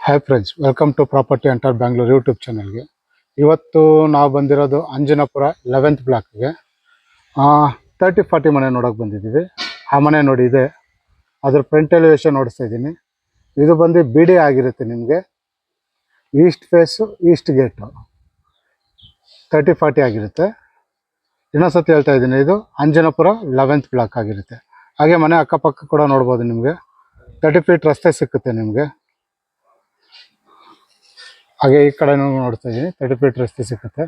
Hi friends, welcome to property under Bangalore YouTube ಚಾನಲ್ಗೆ. ಇವತ್ತು ನಾವು ಬಂದಿರೋದು ಅಂಜನಾಪುರ 11th ಬ್ಲಾಕ್ಗೆ 30-40 ಮನೆ ನೋಡೋಕೆ ಬಂದಿದ್ದೀವಿ. ಆ ಮನೆ ನೋಡಿ ಇದೆ, ಅದ್ರ ಫ್ರಂಟ್ ಎಲಿವೇಶನ್ ನೋಡಿಸ್ತಾ ಇದ್ದೀನಿ. ಇದು ಬಂದು ಬಿ ಡಿ ಆಗಿರುತ್ತೆ. ನಿಮಗೆ ಈಸ್ಟ್ ಫೇಸು ಈಸ್ಟ್ ಗೇಟು 30-40 ಆಗಿರುತ್ತೆ. ಇನ್ನೊಂದ್ಸತಿ ಹೇಳ್ತಾ ಇದ್ದೀನಿ, ಇದು ಅಂಜನಾಪುರ 11th ಬ್ಲಾಕ್ ಆಗಿರುತ್ತೆ. ಹಾಗೆ ಮನೆ ಅಕ್ಕಪಕ್ಕ ಕೂಡ ನೋಡ್ಬೋದು. ನಿಮಗೆ 30 ಫೀಟ್ ರಸ್ತೆ ಸಿಕ್ಕುತ್ತೆ ನಿಮಗೆ. ಹಾಗೆ ಈ ಕಡೆ ನೋಡ್ತಾ ಇದ್ದೀನಿ, 30 ಫೀಟ್ ರಸ್ತೆ ಸಿಕ್ಕುತ್ತೆ.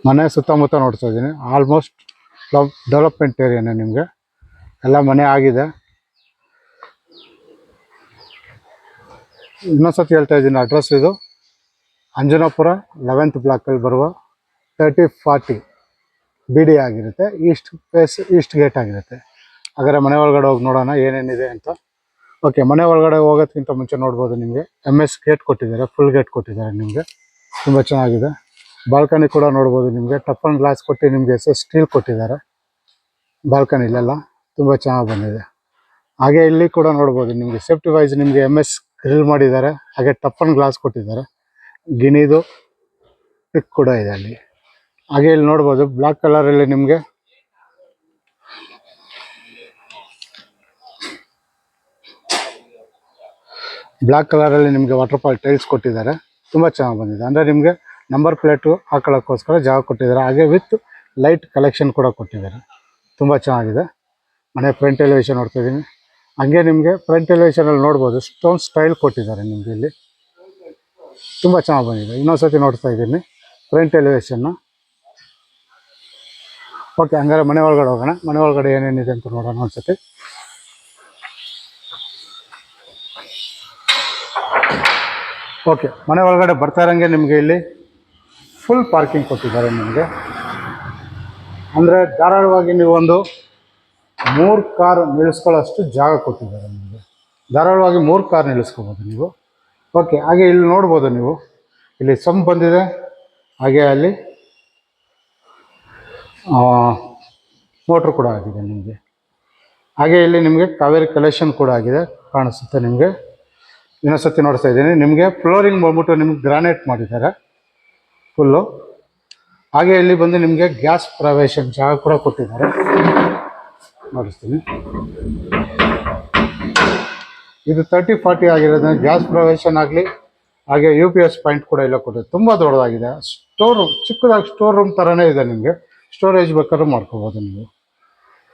ಮನೆ ಸುತ್ತಮುತ್ತ ನೋಡ್ತಾ ಇದ್ದೀನಿ, ಆಲ್ಮೋಸ್ಟ್ ಡೆವಲಪ್ಮೆಂಟ್ ಏರಿಯಾನೇ. ನಿಮಗೆ ಎಲ್ಲ ಮನೆ ಆಗಿದೆ. ಇನ್ನೊಂದ್ಸತಿ ಹೇಳ್ತಾ ಇದ್ದೀನಿ, ಅಡ್ರೆಸ್ ಇದು ಅಂಜನಾಪುರ 11th ಬ್ಲಾಕಲ್ಲಿ ಬರುವ 30-40 ಬಿ ಡಿ ಆಗಿರುತ್ತೆ. ಈಸ್ಟ್ ಫೇಸ್ ಈಸ್ಟ್ ಗೇಟ್ ಆಗಿರುತ್ತೆ. ಹಾಗಾದರೆ ಮನೆ ಒಳಗಡೆ ಹೋಗಿ ನೋಡೋಣ ಏನೇನಿದೆ ಅಂತ. ಓಕೆ, ಮನೆ ಒಳಗಡೆ ಹೋಗೋದಕ್ಕಿಂತ ಮುಂಚೆ ನೋಡ್ಬೋದು, ನಿಮಗೆ MS ಗೇಟ್ ಕೊಟ್ಟಿದ್ದಾರೆ, ಫುಲ್ ಗೇಟ್ ಕೊಟ್ಟಿದ್ದಾರೆ. ನಿಮಗೆ ತುಂಬ ಚೆನ್ನಾಗಿದೆ. ಬಾಲ್ಕನಿ ಕೂಡ ನೋಡ್ಬೋದು. ನಿಮಗೆ ಟಫ್ ಆ್ಯಂಡ್ ಗ್ಲಾಸ್ ಕೊಟ್ಟು ನಿಮಗೆ ಸ್ಟೀಲ್ ಕೊಟ್ಟಿದ್ದಾರೆ. ಬಾಲ್ಕನಿಲೆಲ್ಲ ತುಂಬ ಚೆನ್ನಾಗಿ ಬಂದಿದೆ. ಹಾಗೆ ಇಲ್ಲಿ ಕೂಡ ನೋಡ್ಬೋದು, ನಿಮಗೆ ಸೇಫ್ಟಿ ವೈಸ್ ನಿಮಗೆ MS ಗ್ರಿಲ್ ಮಾಡಿದ್ದಾರೆ. ಹಾಗೆ ಟಫ್ ಆ್ಯಂಡ್ ಗ್ಲಾಸ್ ಕೊಟ್ಟಿದ್ದಾರೆ. ಗಿಣಿದು ಪಿಕ್ ಕೂಡ ಇದೆ ಅಲ್ಲಿ. ಹಾಗೆ ಇಲ್ಲಿ ನೋಡ್ಬೋದು, ಬ್ಲ್ಯಾಕ್ ಕಲರಲ್ಲಿ ನಿಮಗೆ ವಾಟರ್ ಫಾಲ್ ಟೈಲ್ಸ್ ಕೊಟ್ಟಿದ್ದಾರೆ. ತುಂಬ ಚೆನ್ನಾಗಿ ಬಂದಿದೆ. ಅಂದರೆ ನಿಮಗೆ ನಂಬರ್ ಪ್ಲೇಟು ಹಾಕೊಳ್ಳೋಕ್ಕೋಸ್ಕರ ಜಾಗ ಕೊಟ್ಟಿದ್ದಾರೆ. ಹಾಗೆ ವಿತ್ ಲೈಟ್ ಕಲೆಕ್ಷನ್ ಕೂಡ ಕೊಟ್ಟಿದ್ದಾರೆ. ತುಂಬ ಚೆನ್ನಾಗಿದೆ. ಮನೆ ಫ್ರಂಟ್ ಎಲಿವೇಶನ್ ನೋಡ್ತಾ ಇದ್ದೀನಿ. ಹಾಗೆ ನಿಮಗೆ ಫ್ರಂಟ್ ಎಲಿವೇಶನಲ್ಲಿ ನೋಡ್ಬೋದು, ಸ್ಟೋನ್ ಸ್ಟೈಲ್ ಕೊಟ್ಟಿದ್ದಾರೆ. ನಿಮಗೆ ಇಲ್ಲಿ ತುಂಬ ಚೆನ್ನಾಗಿ ಬಂದಿದೆ. ಇನ್ನೊಂದ್ಸತಿ ನೋಡ್ತಾ ಇದ್ದೀನಿ ಫ್ರಂಟ್ ಎಲಿವೇಶನ್ನು. ಓಕೆ, ಹಂಗಾರೆ ಮನೆ ಒಳಗಡೆ ಹೋಗೋಣ. ಮನೆ ಒಳಗಡೆ ಏನೇನಿದೆ ಅಂತ ನೋಡೋಣ ಒಂದ್ಸತಿ. ಓಕೆ, ಮನೆ ಒಳಗಡೆ ಬರ್ತಾ ಇರೋಂಗೆ ನಿಮಗೆ ಇಲ್ಲಿ ಫುಲ್ ಪಾರ್ಕಿಂಗ್ ಕೊಟ್ಟಿದ್ದಾರೆ. ನಿಮಗೆ ಅಂದರೆ ಧಾರಾಳವಾಗಿ ನೀವು ಒಂದು 3 ಕಾರ್ ನಿಲ್ಲಿಸ್ಕೊಳ್ಳೋಷ್ಟು ಜಾಗ ಕೊಟ್ಟಿದ್ದಾರೆ. ನಿಮಗೆ ಧಾರಾಳವಾಗಿ 3 ಕಾರ್ ನಿಲ್ಲಿಸ್ಕೋಬೋದು ನೀವು. ಓಕೆ, ಹಾಗೆ ಇಲ್ಲಿ ನೋಡ್ಬೋದು, ನೀವು ಇಲ್ಲಿ ಸಂಪ್ ಬಂದಿದೆ. ಹಾಗೆ ಅಲ್ಲಿ ಮೋಟ್ರ್ ಕೂಡ ಆಗಿದೆ ನಿಮಗೆ. ಹಾಗೆ ಇಲ್ಲಿ ನಿಮಗೆ ಕಾವೇರಿ ಕಲೆಕ್ಷನ್ ಕೂಡ ಆಗಿದೆ, ಕಾಣಿಸುತ್ತೆ ನಿಮಗೆ. ಇನ್ನೊಂದ್ಸತಿ ನೋಡ್ತಾ ಇದ್ದೀನಿ, ನಿಮಗೆ ಫ್ಲೋರಿಂಗ್ ಬಂದ್ಬಿಟ್ಟು ನಿಮ್ಗೆ ಗ್ರಾನೈಟ್ ಮಾಡಿದ್ದಾರೆ ಫುಲ್ಲು. ಹಾಗೆ ಇಲ್ಲಿ ಬಂದು ನಿಮಗೆ ಗ್ಯಾಸ್ ಪ್ರವೇಶ ಜಾಗ ಕೂಡ ಕೊಟ್ಟಿದ್ದಾರೆ. ನೋಡಿಸ್ತೀನಿ, ಇದು 30-40 ಆಗಿರೋದ್ರಿಂದ ಗ್ಯಾಸ್ ಪ್ರವೇಶನ್ ಆಗಲಿ, ಹಾಗೆ UPS ಪಾಯಿಂಟ್ ಕೂಡ ಇಲ್ಲ ಕೊಟ್ಟಿದೆ. ತುಂಬ ದೊಡ್ಡದಾಗಿದೆ. ಸ್ಟೋರ್ ರೂಮ್, ಚಿಕ್ಕದಾಗಿ ಸ್ಟೋರ್ ರೂಮ್ ಥರನೇ ಇದೆ. ನಿಮಗೆ ಸ್ಟೋರೇಜ್ ಬೇಕಾದ್ರೂ ಮಾಡ್ಕೋಬೋದು ನೀವು.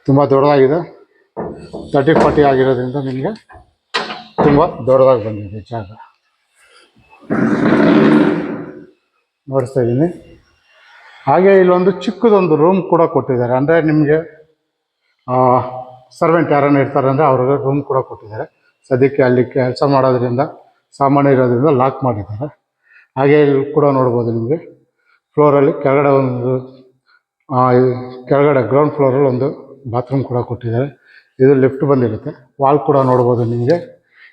ತುಂಬ ದೊಡ್ಡದಾಗಿದೆ. 30-40 ಆಗಿರೋದ್ರಿಂದ ನಿಮಗೆ ತುಂಬ ದೊಡ್ಡದಾಗಿ ಬಂದಿದೆ ಜಾಗ. ನೋಡಿಸ್ತಾ ಇದ್ದೀನಿ. ಹಾಗೆ ಇಲ್ಲೊಂದು ಚಿಕ್ಕದೊಂದು ರೂಮ್ ಕೂಡ ಕೊಟ್ಟಿದ್ದಾರೆ. ಅಂದರೆ ನಿಮಗೆ ಸರ್ವೆಂಟ್ ಯಾರನ್ನ ಇರ್ತಾರೆ ಅಂದರೆ ಅವ್ರಿಗೆ ರೂಮ್ ಕೂಡ ಕೊಟ್ಟಿದ್ದಾರೆ. ಸದ್ಯಕ್ಕೆ ಅಲ್ಲಿ ಕೆಲಸ ಮಾಡೋದ್ರಿಂದ, ಸಾಮಾನ್ಯ ಇರೋದ್ರಿಂದ ಲಾಕ್ ಮಾಡಿದ್ದಾರೆ. ಹಾಗೆ ಇಲ್ಲಿ ಕೂಡ ನೋಡ್ಬೋದು, ನಿಮಗೆ ಫ್ಲೋರಲ್ಲಿ ಕೆಳಗಡೆ ಗ್ರೌಂಡ್ ಫ್ಲೋರಲ್ಲಿ ಒಂದು ಬಾತ್ರೂಮ್ ಕೂಡ ಕೊಟ್ಟಿದ್ದಾರೆ. ಇದು ಲಿಫ್ಟ್ ಬಂದಿರುತ್ತೆ. ವಾಲ್ ಕೂಡ ನೋಡ್ಬೋದು, ನಿಮಗೆ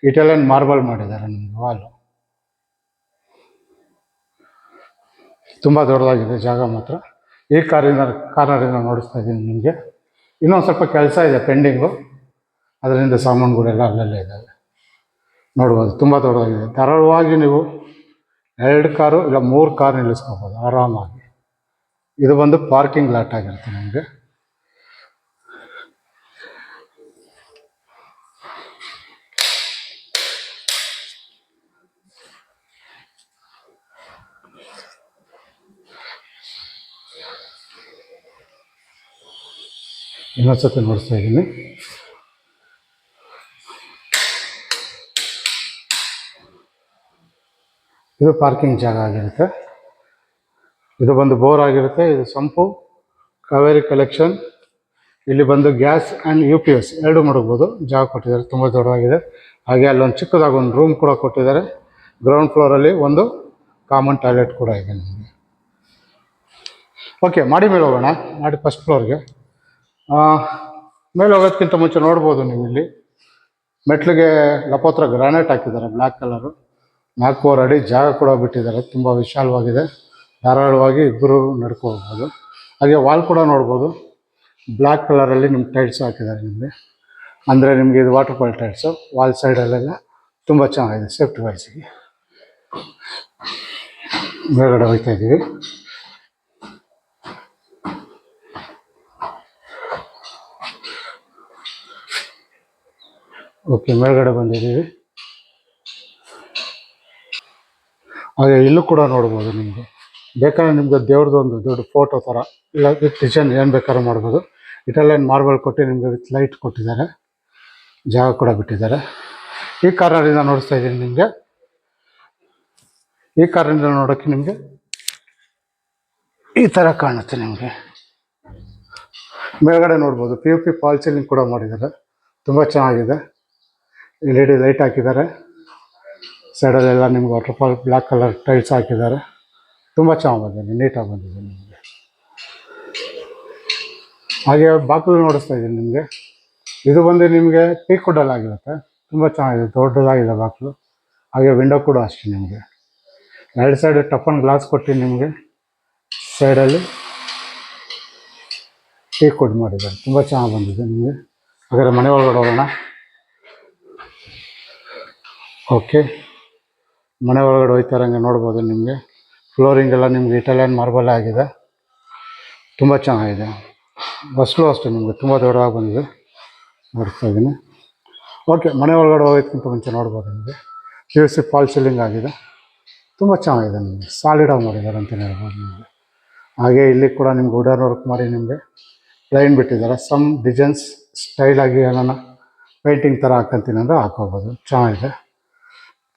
ಇಟಾಲಿಯನ್ ಮಾರ್ಬಲ್ ಮಾಡಿದ್ದಾರೆ. ನಿಮಗೆ ವಾಲು ತುಂಬ ದೊಡ್ಡದಾಗಿದೆ ಜಾಗ ಮಾತ್ರ. ಈ ಕಾರ್ನರಿಂದ ನೋಡಿಸ್ತಾ ಇದ್ದೀನಿ ನಿಮಗೆ. ಇನ್ನೊಂದು ಸ್ವಲ್ಪ ಕೆಲಸ ಇದೆ ಪೆಂಡಿಂಗು, ಅದರಿಂದ ಸಾಮಾನುಗಳೆಲ್ಲ ಅಲ್ಲಲ್ಲೇ ಇದ್ದಾವೆ. ನೋಡ್ಬೋದು, ತುಂಬ ದೊಡ್ಡದಾಗಿದೆ. ಧಾರಾಳವಾಗಿ ನೀವು 2 ಕಾರು ಇಲ್ಲ 3 ಕಾರ್ ನಿಲ್ಲಿಸ್ಕೋಬೋದು ಆರಾಮಾಗಿ. ಇದು ಬಂದು ಪಾರ್ಕಿಂಗ್ ಲಾಟ್ ಆಗಿರುತ್ತೆ ನಿಮಗೆ. ಇನ್ನೊಂದ್ಸತಿ ನೋಡಿಸ್ತಾ ಇದ್ದೀನಿ. ಇದು ಪಾರ್ಕಿಂಗ್ ಜಾಗ ಆಗಿರುತ್ತೆ. ಇದು ಬಂದು ಬೋರ್ ಆಗಿರುತ್ತೆ. ಇದು ಸಂಪು, ಕಾವೇರಿ ಕಲೆಕ್ಷನ್. ಇಲ್ಲಿ ಬಂದು ಗ್ಯಾಸ್ ಆ್ಯಂಡ್ UPS ಎರಡು ಮಡಗ್ಬೋದು. ಜಾಗ ಕೊಟ್ಟಿದ್ದಾರೆ, ತುಂಬ ದೊಡ್ಡದಾಗಿದೆ. ಹಾಗೆ ಅಲ್ಲೊಂದು ಚಿಕ್ಕದಾಗಿ ಒಂದು ರೂಮ್ ಕೂಡ ಕೊಟ್ಟಿದ್ದಾರೆ. ಗ್ರೌಂಡ್ ಫ್ಲೋರಲ್ಲಿ ಒಂದು ಕಾಮನ್ ಟಾಯ್ಲೆಟ್ ಕೂಡ ಇದೆ ನಿಮಗೆ. ಓಕೆ, ಮಾಡಿ ಮೇಲೆ ಹೋಗೋಣ. ಮಾಡಿ ಫಸ್ಟ್ ಫ್ಲೋರ್ಗೆ ಮೇಲೆ ಹೋಗೋದಕ್ಕಿಂತ ಮುಂಚೆ ನೋಡ್ಬೋದು, ನೀವು ಇಲ್ಲಿ ಮೆಟ್ಲಿಗೆ ಲಪೋತ್ರ ಗ್ರಾನೈಟ್ ಹಾಕಿದ್ದಾರೆ, ಬ್ಲ್ಯಾಕ್ ಕಲರು. 4 ಅಡಿ ಜಾಗ ಕೂಡ ಬಿಟ್ಟಿದ್ದಾರೆ. ತುಂಬ ವಿಶಾಲವಾಗಿದೆ. ಧಾರಾಳವಾಗಿ ಇಬ್ಬರು ನಡ್ಕೋಬೋದು. ಹಾಗೆ ವಾಲ್ ಕೂಡ ನೋಡ್ಬೋದು, ಬ್ಲ್ಯಾಕ್ ಕಲರಲ್ಲಿ ನಿಮ್ಗೆ ಟೈಲ್ಸ್ ಹಾಕಿದ್ದಾರೆ ನಿಮಗೆ. ಅಂದರೆ ನಿಮಗೆ ಇದು ವಾಟರ್ ಫಾಲ್ ಟೈಲ್ಸು. ವಾಲ್ ಸೈಡಲ್ಲೆಲ್ಲ ತುಂಬ ಚೆನ್ನಾಗಿದೆ ಸೇಫ್ಟಿ ವೈಸಿಗೆ. ಮೇಲ್ಗಡೆ ಹೋಗ್ತಾ ಇದ್ದೀವಿ. ಓಕೆ, ಮೇಲ್ಗಡೆ ಬಂದಿದ್ದೀವಿ. ಹಾಗೆ ಇಲ್ಲೂ ಕೂಡ ನೋಡ್ಬೋದು. ನಿಮಗೆ ಬೇಕಾದ್ರೆ ನಿಮಗೆ ದೇವ್ರದ್ದು ಒಂದು ದೊಡ್ಡ ಫೋಟೋ ಥರ ಇಲ್ಲ ವಿತ್ ಡಿಸೈನ್ ಏನು ಬೇಕಾದ್ರೂ ಮಾಡ್ಬೋದು. ಇಟಾಲಿಯನ್ ಮಾರ್ಬಲ್ ಕೊಟ್ಟು ನಿಮಗೆ ವಿತ್ ಲೈಟ್ ಕೊಟ್ಟಿದ್ದಾರೆ, ಜಾಗ ಕೂಡ ಬಿಟ್ಟಿದ್ದಾರೆ. ಈ ಕಾರ್ನರಿಂದ ನೋಡಿಸ್ತಾ ಇದ್ದೀನಿ ನಿಮಗೆ. ಈ ಕಾರಿಂದ ನೋಡೋಕ್ಕೆ ನಿಮಗೆ ಈ ಥರ ಕಾಣುತ್ತೆ. ನಿಮಗೆ ಮೇಲ್ಗಡೆ ನೋಡ್ಬೋದು POP ಫಾಲ್ ಸೀಲಿಂಗ್ ಕೂಡ ಮಾಡಿದ್ದಾರೆ, ತುಂಬ ಚೆನ್ನಾಗಿದೆ. LED ಲೈಟ್ ಹಾಕಿದ್ದಾರೆ, ಸೈಡಲ್ಲೆಲ್ಲ ನಿಮ್ಗೆ ವಾಟರ್ಫಾಲ್ ಬ್ಲ್ಯಾಕ್ ಕಲರ್ ಟೈಲ್ಸ್ ಹಾಕಿದ್ದಾರೆ. ತುಂಬ ಚೆನ್ನಾಗಿ ಬಂದಿದೆ, ನೀಟಾಗಿ ಬಂದಿದೆ ನಿಮಗೆ. ಹಾಗೆ ಬಾಗಿಲು ನೋಡಿಸ್ತಾ ಇದ್ದೀನಿ ನಿಮಗೆ. ಇದು ಬಂದು ನಿಮಗೆ ಟೀಕ್ ವುಡ್ಡಲ್ಲಿ ಆಗಿರುತ್ತೆ, ತುಂಬ ಚೆನ್ನಾಗಿದೆ, ದೊಡ್ಡದಾಗಿದೆ ಬಾಗಿಲು. ಹಾಗೆ ವಿಂಡೋ ಕೂಡ ಅಷ್ಟೇ. ನಿಮಗೆ ಎರಡು ಸೈಡ್ ಟಫನ್ ಗ್ಲಾಸ್ ಕೊಟ್ಟು ನಿಮಗೆ ಸೈಡಲ್ಲಿ ಟೀಕ್ ವುಡ್ ಮಾಡಿದ್ದಾರೆ, ತುಂಬ ಚೆನ್ನಾಗಿ ಬಂದಿದೆ ನಿಮಗೆ. ಹಾಗಾದರೆ ಮನೆ ಒಳಗಡೆ ಹೋಗೋಣ. ಓಕೆ, ಮನೆ ಒಳಗಡೆ ಹೋಗ್ತಾರಂಗೆ ನೋಡ್ಬೋದು. ನಿಮಗೆ ಫ್ಲೋರಿಂಗ್ ಎಲ್ಲ ನಿಮಗೆ ಇಟಾಲಿಯನ್ ಮಾರ್ಬಲ್ ಆಗಿದೆ, ತುಂಬ ಚೆನ್ನಾಗಿದೆ. ಬಸ್ಲು ಅಷ್ಟೇ ನಿಮಗೆ ತುಂಬ ದೊಡ್ಡದಾಗಿ ಬಂದಿದೆ, ನೋಡ್ತಾ ಇದ್ದೀನಿ. ಓಕೆ, ಮನೆ ಒಳಗಡೆ ಹೋಗೋದಕ್ಕಿಂತ ಮುಂಚೆ ನೋಡ್ಬೋದು ನಿಮಗೆ POC ಫಾಲ್ ಸೀಲಿಂಗ್ ಆಗಿದೆ, ತುಂಬ ಚೆನ್ನಾಗಿದೆ. ನಿಮಗೆ ಸಾಲಿಡಾಗಿ ಮಾಡಿದ್ದಾರೆ ಅಂತಲೇ ಹೇಳ್ಬೋದು ನಿಮಗೆ. ಹಾಗೆ ಇಲ್ಲಿ ಕೂಡ ನಿಮ್ಗೆ ವುಡನ್ ವರ್ಕ್ ಮಾಡಿ ನಿಮಗೆ ಲೈನ್ ಬಿಟ್ಟಿದ್ದಾರೆ. ಸಮ್ ಡಿಸೈನ್ಸ್ ಸ್ಟೈಲಾಗಿ ಏನಾನ ಪೇಂಟಿಂಗ್ ಥರ ಹಾಕ್ಕೊಂತೀನಿ ಅಂದರೆ ಹಾಕೋಬೋದು, ಚೆನ್ನಾಗಿದೆ.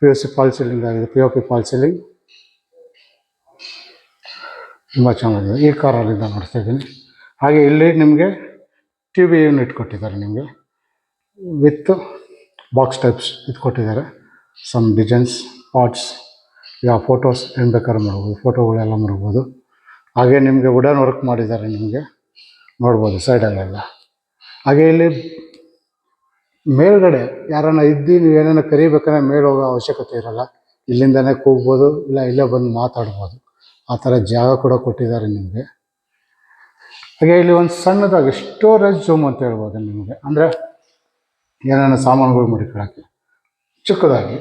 POC ಫಾಲ್ ಸೀಲಿಂಗ್ ಆಗಿದೆ, POP ಫಾಲ್ ಸೀಲಿಂಗ್ ತುಂಬ ಚೆನ್ನಾಗಿದೆ. ಈ ಕಾರಲ್ಲಿಂದ ನೋಡ್ತಾ ಇದ್ದೀನಿ. ಹಾಗೆ ಇಲ್ಲಿ ನಿಮಗೆ TV ಯೂನಿಟ್ ಕೊಟ್ಟಿದ್ದಾರೆ, ನಿಮಗೆ ವಿತ್ ಬಾಕ್ಸ್ ಟೈಪ್ಸ್ ಇದು ಕೊಟ್ಟಿದ್ದಾರೆ. ಸಮ್ ಡಿಸೈನ್ಸ್ ಪಾಟ್ಸ್ ಯಾವ ಫೋಟೋಸ್ ಏನು ಬೇಕಾದ್ರೂ ಮಾಡ್ಬೋದು, ಫೋಟೋಗಳೆಲ್ಲ ಮಾಡ್ಬೋದು. ಹಾಗೆ ನಿಮಗೆ ವುಡನ್ ವರ್ಕ್ ಮಾಡಿದ್ದಾರೆ, ನಿಮಗೆ ನೋಡ್ಬೋದು ಸೈಡಲ್ಲೆಲ್ಲ. ಹಾಗೆ ಇಲ್ಲಿ ಮೇಲ್ಗಡೆ ಯಾರನ್ನ ಇದ್ದು ನೀವು ಏನೇನೋ ಕರಿಬೇಕಂದ್ರೆ ಮೇಲೆ ಹೋಗೋ ಅವಶ್ಯಕತೆ ಇರೋಲ್ಲ, ಇಲ್ಲಿಂದನೇ ಕೂಗ್ಬೋದು, ಇಲ್ಲ ಇಲ್ಲೇ ಬಂದು ಮಾತಾಡ್ಬೋದು. ಆ ಥರ ಜಾಗ ಕೂಡ ಕೊಟ್ಟಿದ್ದಾರೆ ನಿಮಗೆ. ಹಾಗೆ ಇಲ್ಲಿ ಒಂದು ಸಣ್ಣದಾಗಿ ಸ್ಟೋರೇಜ್ ರೂಮ್ ಅಂತ ಹೇಳ್ಬೋದು ನಿಮಗೆ, ಅಂದರೆ ಏನೇನೋ ಸಾಮಾನುಗಳು ಮಡಿಕೊಳ್ಳೋಕ್ಕೆ ಚಿಕ್ಕದಾಗಿ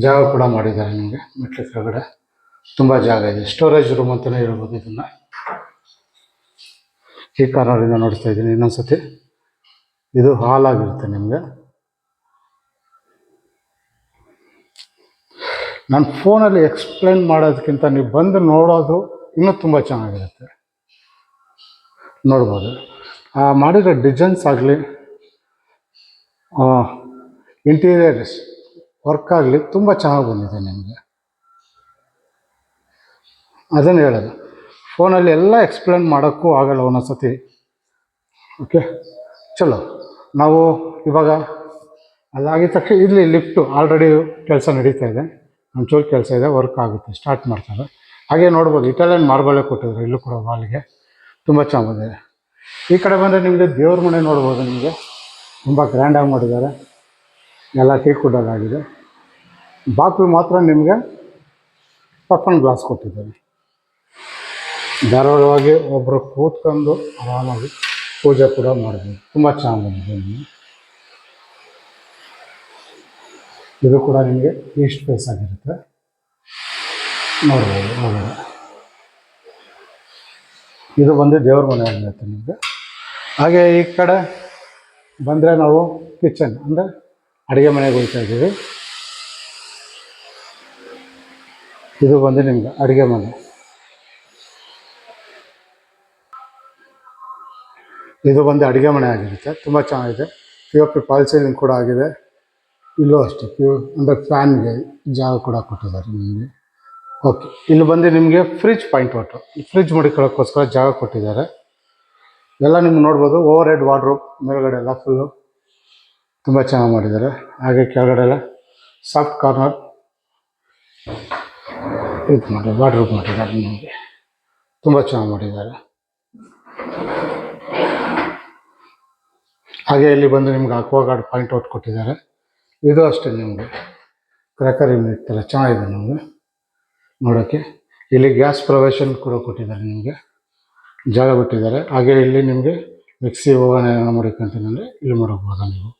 ಜಾಗ ಕೂಡ ಮಾಡಿದ್ದಾರೆ ನಿಮಗೆ. ಮೆಟ್ಲ ಕೆಳಗಡೆ ತುಂಬ ಜಾಗ ಇದೆ, ಸ್ಟೋರೇಜ್ ರೂಮ್ ಅಂತಲೇ ಹೇಳ್ಬೋದು ಇದನ್ನು. ಈ ಕಾರ್ನರಿಂದ ನೋಡ್ತಾ ಇದ್ದೀನಿ ಇನ್ನೊಂದ್ಸತಿ. ಇದು ಹಾಲ್ ಆಗಿರುತ್ತೆ ನಿಮಗೆ. ನಾನು ಫೋನಲ್ಲಿ ಎಕ್ಸ್ಪ್ಲೇನ್ ಮಾಡೋದಕ್ಕಿಂತ ನೀವು ಬಂದು ನೋಡೋದು ಇನ್ನೂ ತುಂಬ ಚೆನ್ನಾಗಿರುತ್ತೆ, ನೋಡ್ಬೋದು. ಮಾಡಿರೋ ಡಿಸೈನ್ಸ್ ಆಗಲಿ, ಇಂಟೀರಿಯರ್ಸ್ ವರ್ಕ್ ಆಗಲಿ ತುಂಬ ಚೆನ್ನಾಗಿ ಬಂದಿದೆ ನಿಮಗೆ. ಅದನ್ನು ಹೇಳೋದು, ಫೋನಲ್ಲಿ ಎಲ್ಲ ಎಕ್ಸ್ಪ್ಲೇನ್ ಮಾಡೋಕ್ಕೂ ಆಗಲ್ಲ ಒಂದೊಂದು ಸತಿ. ಓಕೆ, ಚಲೋ. ನಾವು ಇವಾಗ ಅದಾಗಿದ ತಕ್ಷಣ ಇಲ್ಲಿ ಲಿಫ್ಟು ಆಲ್ರೆಡಿ ಕೆಲಸ ನಡೀತಾ ಇದೆ, ಒಂಚೂರು ಕೆಲಸ ಇದೆ, ವರ್ಕ್ ಆಗುತ್ತೆ, ಸ್ಟಾರ್ಟ್ ಮಾಡ್ತಾರೆ. ಹಾಗೆ ನೋಡ್ಬೋದು ಇಟಾಲಿಯನ್ ಮಾರ್ಬಲೇ ಕೊಟ್ಟಿದ್ದಾರೆ ಇಲ್ಲೂ ಕೂಡ ವಾಲ್ಗೆ, ತುಂಬ ಚೆನ್ನಾಗಿ ಬಂದಿದೆ. ಈ ಕಡೆ ಬಂದರೆ ನಿಮಗೆ ದೇವ್ರ ಮನೆ ನೋಡ್ಬೋದು. ನಿಮಗೆ ತುಂಬ ಗ್ರ್ಯಾಂಡಾಗಿ ಮಾಡಿದ್ದಾರೆ, ಎಲ್ಲ ಟೀಕ್ ವುಡ್ಡಲ್ಲಾಗಿದೆ. ಬಾಗಿಲು ಮಾತ್ರ ನಿಮಗೆ ಟಫನ್ ಗ್ಲಾಸ್ ಕೊಟ್ಟಿದ್ದಾರೆ. ಧಾರಾಳವಾಗಿ ಒಬ್ಬರು ಕೂತ್ಕೊಂಡು ಆರಾಮಾಗಿ ಪೂಜೆ ಕೂಡ ಮಾಡ್ಬೋದು, ತುಂಬ ಚೆನ್ನಾಗಿ ಬಂದಿದೆ ನಿಮಗೆ. ಇದು ಕೂಡ ನಿಮಗೆ ಈಸ್ಟ್ ಫೇಸ್ ಆಗಿರುತ್ತೆ, ನೋಡ್ಬೋದು ಒಳಗಡೆ. ಇದು ಬಂದು ದೇವ್ರ ಮನೆ ಆಗಿರುತ್ತೆ ನಿಮಗೆ. ಹಾಗೆ ಈ ಕಡೆ ಬಂದರೆ ನಾವು ಕಿಚನ್ ಅಂದರೆ ಅಡುಗೆ ಮನೆಗೆ ಹೋಗ್ತಾ ಇದ್ದೀವಿ. ಇದು ಬಂದು ನಿಮ್ಗೆ ಅಡುಗೆ ಮನೆ. ಇದು ಬಂದು ಅಡುಗೆ ಮನೆ ಆಗಿರುತ್ತೆ, ತುಂಬ ಚೆನ್ನಾಗಿದೆ. POP ಫಾಲ್ ಸೀಲಿಂಗ್ ಕೂಡ ಆಗಿದೆ. ಇಲ್ಲೂ ಅಷ್ಟೇ ಅಂದರೆ ಫ್ಯಾನ್ಗೆ ಜಾಗ ಕೂಡ ಕೊಟ್ಟಿದ್ದಾರೆ ನಿಮಗೆ. ಓಕೆ, ಇಲ್ಲಿ ಬಂದು ನಿಮಗೆ ಫ್ರಿಜ್ ಪಾಯಿಂಟ್ ಔಟು, ಫ್ರಿಜ್ ಮಡಿಕೊಳ್ಳೋಕ್ಕೋಸ್ಕರ ಜಾಗ ಕೊಟ್ಟಿದ್ದಾರೆ. ಎಲ್ಲ ನಿಮ್ಗೆ ನೋಡ್ಬೋದು. ಓವರ್ ಹೆಡ್ ವಾರ್ಡ್ರೋಬ್ ಮೇಲ್ಗಡೆ ಎಲ್ಲ ಫುಲ್ಲು ತುಂಬ ಚೆನ್ನಾಗಿ ಮಾಡಿದ್ದಾರೆ. ಹಾಗೆ ಕೆಳಗಡೆ ಎಲ್ಲ ಸಾಫ್ಟ್ ಕಾರ್ನರ್ ಇದು ಮಾಡಿ ವಾರ್ಡ್ರೋಬ್ ಮಾಡಿದ್ದಾರೆ ನಿಮಗೆ, ತುಂಬ ಚೆನ್ನಾಗಿ ಮಾಡಿದ್ದಾರೆ. ಹಾಗೆ ಇಲ್ಲಿ ಬಂದು ನಿಮ್ಗೆ ಅಕ್ವಾಗಾರ್ಡ್ ಪಾಯಿಂಟ್ ಔಟ್ ಕೊಟ್ಟಿದ್ದಾರೆ. ಇದು ಅಷ್ಟೇ ನಿಮಗೆ ಕ್ರ್ಯಾಕರ್ ಯೂನಿಟ್ ಥರ ಚೆನ್ನಾಗಿದೆ ನಿಮಗೆ ನೋಡೋಕ್ಕೆ. ಇಲ್ಲಿ ಗ್ಯಾಸ್ ಪ್ರೊವಿಷನ್ ಕೂಡ ಕೊಟ್ಟಿದ್ದಾರೆ, ನಿಮಗೆ ಜಾಗ ಬಿಟ್ಟಿದ್ದಾರೆ. ಹಾಗೆ ಇಲ್ಲಿ ನಿಮಗೆ ಮಿಕ್ಸಿ ಓವನ್ ಏನಾರು ಮಾಡ್ಕೊಂತೀನಿ ಅಂದರೆ ಇಲ್ಲಿ ಮಾಡ್ಬೋದು ನೀವು.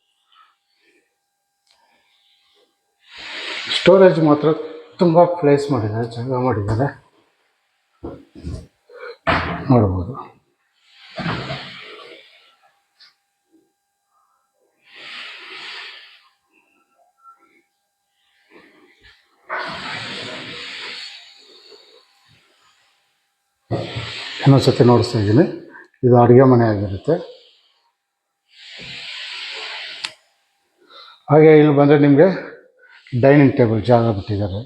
ಸ್ಟೋರೇಜ್ ಮಾತ್ರ ತುಂಬ ಪ್ಲೇಸ್ ಮಾಡಿದ್ದಾರೆ, ಜಾಗ ಮಾಡಿದ್ದಾರೆ ನೋಡ್ಬೋದು. ಇನ್ನೊಂದ್ಸತಿ ನೋಡಿಸ್ತಾ ಇದ್ದೀನಿ. ಇದು ಅಡುಗೆ ಮನೆ ಆಗಿರುತ್ತೆ. ಹಾಗೆ ಇಲ್ಲಿ ಬಂದರೆ ನಿಮಗೆ ಡೈನಿಂಗ್ ಟೇಬಲ್ ಜಾಗ ಬಿಟ್ಟಿದ್ದಾರೆ.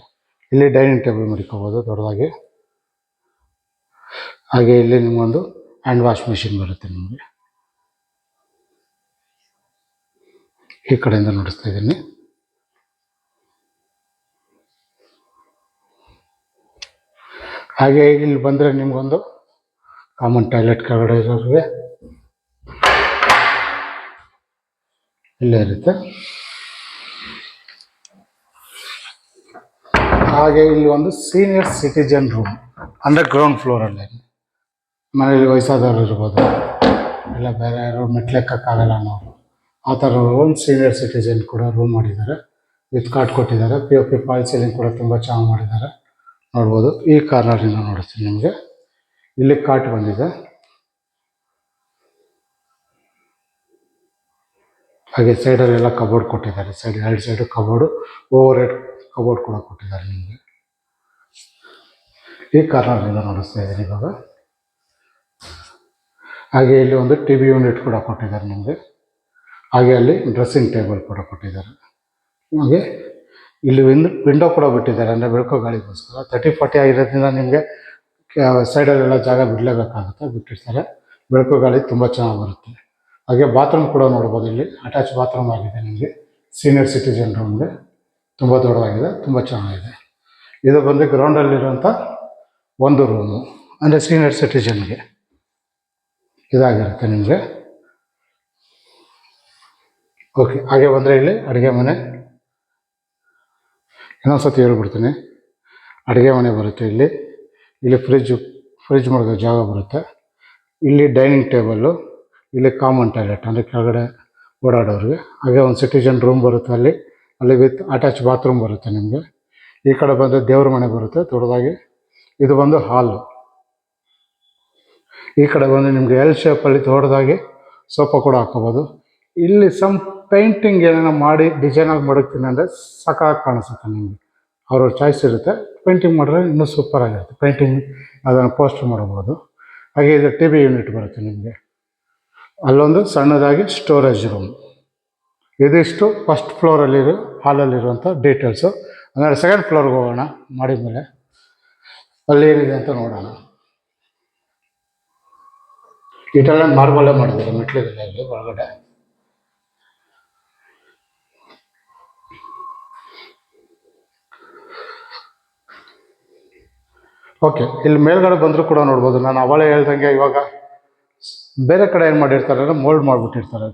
ಇಲ್ಲಿ ಡೈನಿಂಗ್ ಟೇಬಲ್ ಮಡಿಕೋಬೋದು ದೊಡ್ಡದಾಗಿ. ಹಾಗೆ ಇಲ್ಲಿ ನಿಮಗೊಂದು ಹ್ಯಾಂಡ್ ವಾಶ್ ಮಿಷಿನ್ ಬರುತ್ತೆ ನಿಮಗೆ. ಈ ಕಡೆಯಿಂದ ನೋಡಿಸ್ತಾ ಇದ್ದೀನಿ. ಹಾಗೆ ಇಲ್ಲಿ ಬಂದರೆ ನಿಮಗೊಂದು ಕಾಮನ್ ಟಾಯ್ಲೆಟ್ ಕೆಳಗಡೆ ಇರೋರಿಗೆ ಇಲ್ಲೇ ಇರುತ್ತೆ. ಹಾಗೆ ಇಲ್ಲಿ ಒಂದು ಸೀನಿಯರ್ ಸಿಟಿಜನ್ ರೂಮ್ ಅಂದರೆ ಗ್ರೌಂಡ್ ಫ್ಲೋರಲ್ಲಿ. ಮನೇಲಿ ವಯಸ್ಸಾದವ್ರು ಇರ್ಬೋದು, ಇಲ್ಲ ಬೇರೆ ಯಾರು ಮೆಟ್ಲೆಕ್ಕಾಗಲ್ಲ ಅನ್ನೋರು, ಆ ಥರ ಒಂದು ಸೀನಿಯರ್ ಸಿಟಿಜನ್ ಕೂಡ ರೂಮ್ ಮಾಡಿದ್ದಾರೆ. ವಿತ್ ಕಾಟ್ ಕೊಟ್ಟಿದ್ದಾರೆ. POP ಫಾಲ್ ಸೀಲಿಂಗ್ ಕೂಡ ತುಂಬ ಚೆನ್ನಾಗಿ ಮಾಡಿದ್ದಾರೆ ನೋಡ್ಬೋದು. ಈ ಕಾರ್ನರಿಂದ ನೋಡಿಸ್ತೀನಿ ನಿಮಗೆ. ಇಲ್ಲಿ ಕಾಟ್ ಬಂದಿದೆ. ಹಾಗೆ ಸೈಡಲ್ಲೆಲ್ಲ ಕಬೋರ್ಡ್ ಕೊಟ್ಟಿದ್ದಾರೆ. ಎರಡು side cupboard, over head cupboard ಕೂಡ ಕೊಟ್ಟಿದ್ದಾರೆ ನಿಮಗೆ. ಈ ಕಾರ್ನರ್ನಿಂದ ನೋಡಿಸ್ತಾ ಇದ್ದೀನಿ ಇವಾಗ. ಹಾಗೆ ಇಲ್ಲಿ ಒಂದು TV ಯೂನಿಟ್ ಕೂಡ ಕೊಟ್ಟಿದ್ದಾರೆ ನಿಮಗೆ. ಹಾಗೆ ಅಲ್ಲಿ ಡ್ರೆಸ್ಸಿಂಗ್ ಟೇಬಲ್ ಕೂಡ ಕೊಟ್ಟಿದ್ದಾರೆ. ಹಾಗೆ ಇಲ್ಲಿ ವಿಂಡೋ ಕೂಡ ಬಿಟ್ಟಿದ್ದಾರೆ, ಅಂದರೆ ಬೆಳಕು ಗಾಳಿಗೋಸ್ಕರ. 30-40 ಆಗಿರೋದ್ರಿಂದ ನಿಮಗೆ ಸೈಡಲ್ಲೆಲ್ಲ ಜಾಗ ಬಿಡಲೇಬೇಕಾಗುತ್ತೆ, ಬಿಟ್ಟಿರ್ತಾರೆ. ಬೆಳಕು ಗಾಳಿ ತುಂಬ ಚೆನ್ನಾಗಿ ಬರುತ್ತೆ. ಹಾಗೆ ಬಾತ್ರೂಮ್ ಕೂಡ ನೋಡ್ಬೋದು. ಇಲ್ಲಿ ಅಟ್ಯಾಚ್ ಬಾತ್ರೂಮ್ ಆಗಿದೆ ನಿಮಗೆ. ಸೀನಿಯರ್ ಸಿಟಿಜನ್ ರೂಮ್ಗೆ ತುಂಬ ದೊಡ್ಡದಾಗಿದೆ, ತುಂಬ ಚೆನ್ನಾಗಿದೆ. ಇದು ಬಂದು ಗ್ರೌಂಡಲ್ಲಿರುವಂಥ ಒಂದು ರೂಮು, ಅಂದರೆ ಸೀನಿಯರ್ ಸಿಟಿಜನ್ಗೆ ಇದಾಗಿರುತ್ತೆ ನಿಮಗೆ. ಓಕೆ. ಹಾಗೆ ಬಂದರೆ ಇಲ್ಲಿ ಅಡುಗೆ ಮನೆ. ಇನ್ನೊಂದು ಹೇಳ್ಬಿಡ್ತೀನಿ. ಅಡುಗೆ ಮನೆ ಬರುತ್ತೆ ಇಲ್ಲಿ. ಇಲ್ಲಿ ಫ್ರಿಜ್ ಮಾಡೋದು ಜಾಗ ಬರುತ್ತೆ. ಇಲ್ಲಿ ಡೈನಿಂಗ್ ಟೇಬಲ್ಲು, ಇಲ್ಲಿ ಕಾಮನ್ ಟಾಯ್ಲೆಟ್ ಅಂದರೆ ಕೆಳಗಡೆ ಓಡಾಡೋರಿಗೆ. ಹಾಗೆ ಒಂದು ಸಿಟಿಜನ್ ರೂಮ್ ಬರುತ್ತೆ ಅಲ್ಲಿ ವಿತ್ ಅಟ್ಯಾಚ್ ಬಾತ್ರೂಮ್ ಬರುತ್ತೆ ನಿಮಗೆ. ಈ ಕಡೆ ಬಂದರೆ ದೇವ್ರ ಮನೆ ಬರುತ್ತೆ ದೊಡ್ಡದಾಗಿ. ಇದು ಬಂದು ಹಾಲು. ಈ ಕಡೆ ಬಂದು ನಿಮಗೆ ಎಲ್ ಶೇಪಲ್ಲಿ ದೊಡ್ಡದಾಗಿ ಸೋಫಾ ಕೂಡ ಹಾಕೋಬೋದು. ಇಲ್ಲಿ ಸಮ್ ಪೇಂಟಿಂಗ್ ಏನೇನೋ ಮಾಡಿ ಡಿಸೈನಾಗಿ ಮಡಗ್ತೀನಿ ಅಂದರೆ ಸಖತ್ತಾಗಿ ಕಾಣಿಸುತ್ತೆ ನಿಮಗೆ. ಅವ್ರ ಚಾಯ್ಸ್ ಇರುತ್ತೆ. ಪೇಂಟಿಂಗ್ ಮಾಡಿದ್ರೆ ಇನ್ನೂ ಸೂಪರಾಗಿರುತ್ತೆ. ಪೇಂಟಿಂಗ್ ಅದನ್ನು ಪೋಸ್ಟರ್ ಮಾಡ್ಬೋದು. ಹಾಗೆ ಇದು TV ಯೂನಿಟ್ ಬರುತ್ತೆ ನಿಮಗೆ. ಅಲ್ಲೊಂದು ಸಣ್ಣದಾಗಿ ಸ್ಟೋರೇಜ್ ರೂಮ್. ಇದಿಷ್ಟು ಫಸ್ಟ್ ಫ್ಲೋರಲ್ಲಿರೋ ಹಾಲಲ್ಲಿರುವಂಥ ಡೀಟೇಲ್ಸು. ಅಂದರೆ ಸೆಕೆಂಡ್ ಫ್ಲೋರ್ಗೆ ಹೋಗೋಣ ಮಾಡಿದ ಮೇಲೆ, ಅಲ್ಲಿ ಏನಿದೆ ಅಂತ ನೋಡೋಣ. ಇದೆಲ್ಲ ಮಾರ್ಬಲ್ಲೇ ಮಾಡಿದ್ದಾರೆ ಮೆಟ್ಲಿಗೆಲ್ಲ ಇಲ್ಲಿ ಒಳಗಡೆ. ಓಕೆ. ಇಲ್ಲಿ ಮೇಲ್ಗಡೆ ಬಂದರೂ ಕೂಡ ನೋಡ್ಬೋದು. ನಾನು ಅವಳೇ ಹೇಳ್ದಂಗೆ ಇವಾಗ ಬೇರೆ ಕಡೆ ಏನು ಮಾಡಿರ್ತಾರೆ ಅಂದರೆ ಮೋಲ್ಡ್ ಮಾಡಿಬಿಟ್ಟಿರ್ತಾರೆ.